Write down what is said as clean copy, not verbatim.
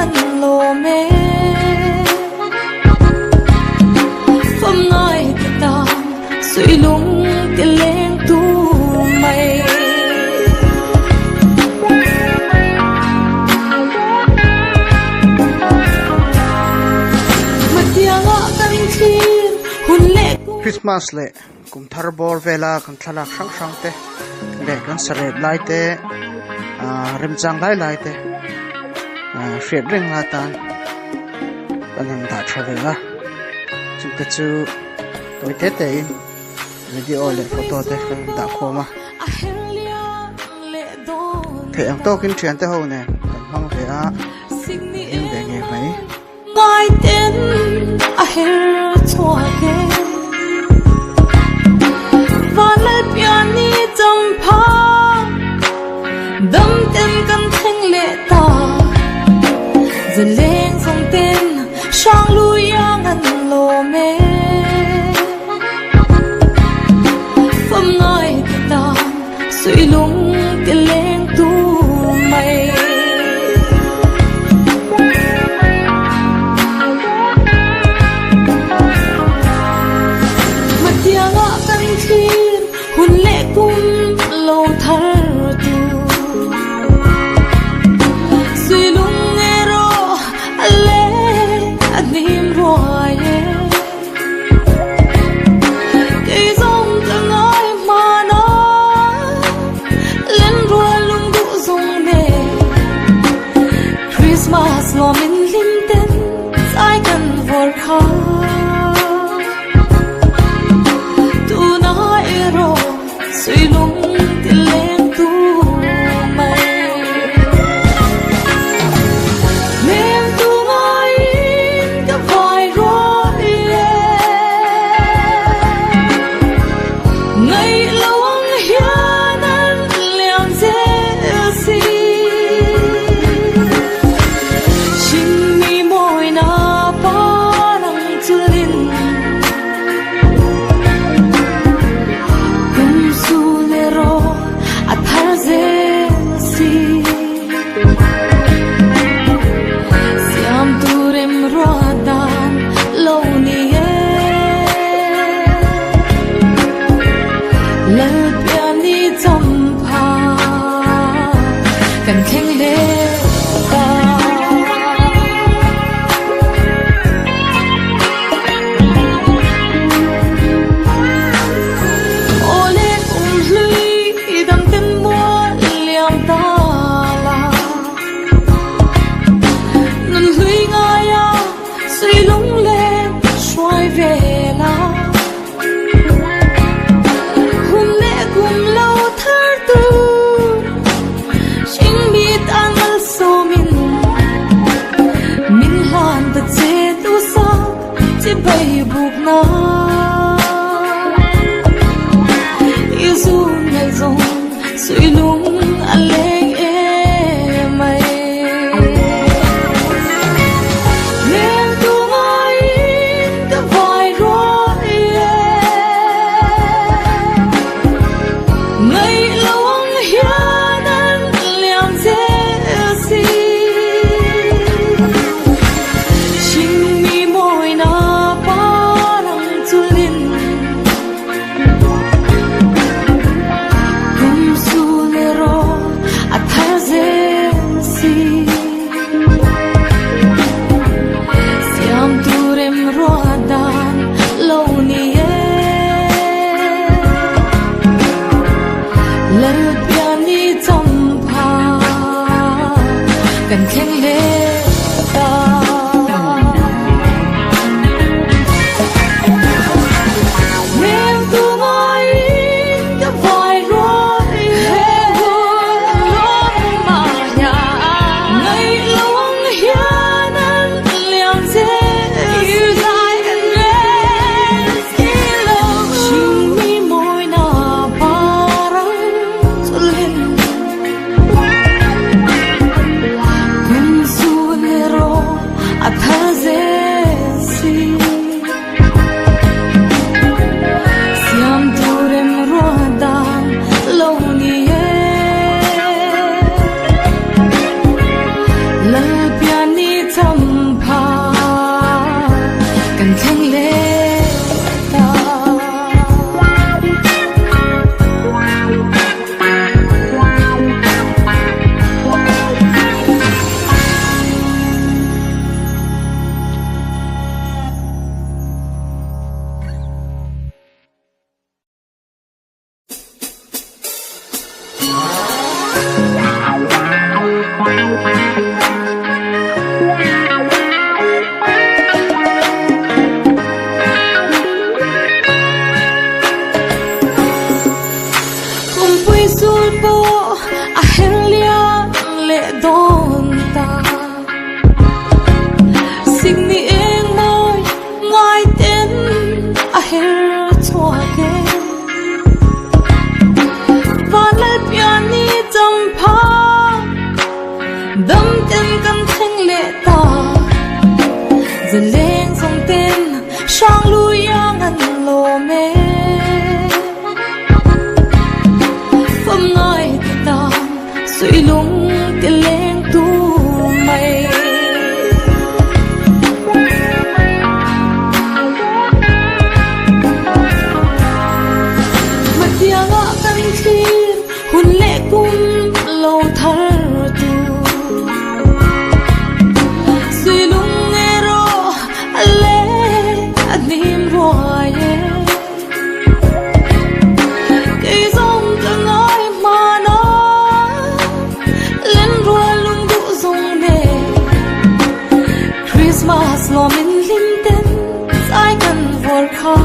ngăn lô mê phẩm ngài ta suy lung tiền lên tu mày mất tiếng ngõ căn thiên hôn lệ Christmas le kum thar bor vela kan thalak sang sang te le kan saret lai te rem chang lai te hriat reng la tan kan han da thavela chu te chu toi te in video le photo te kan da khoma the ang to kin thian te ho ne kan hang ve a em de nge mai ngài tên a her chua ke và lại piani chăm pha đâm tên căn thanh lệ ta giờ lên dòng tên sang lui ngăn lô mê phẩm ngài ta suy lung tiền lên tu mày mất tiếng ngõ căn thiên hôn lệ cung lâu thar tu suy lung nghe ro ale anim roai cái dòng ta nói mà nó lên rùa lung đủ dùng nè Christmas lo mình linh tên ai cần vội khó tu nói ro suy lung tiền lên tu mày mềm tu ngồi cả vài rồi ngày lâu anh hiền anh liang dễ gì chính mi môi na pa nang chulin kum sulero athar ze si siam turem rodan lâu ni lal piani chăm pha kan kheng le ta ole kum lui dam tem mo liam ta la nan lui ngaya suy lung lên xoay về la hôm lễ cùng lâu thar tu chính biết anh al so min lan ta che tu sa che bay buộc na isu ngày rong suy lung aleng em mày nên tu ngồi cả vài rồi ngày lâu anh hiền anh liang dễ gì chính mi môi na pa nang giờ lên sông tên sang lui ngăn lô mê phẩm ngài thì ta suy lung cái lên tu mày mà tia ngã căn khi hun lệ cung lâu thar tu suy lung nghe ro lệ anim roye cái dòng từng ai mà nó lên rùa lung đủ dòng nề Christmas lo min lim tên ai cần vội khó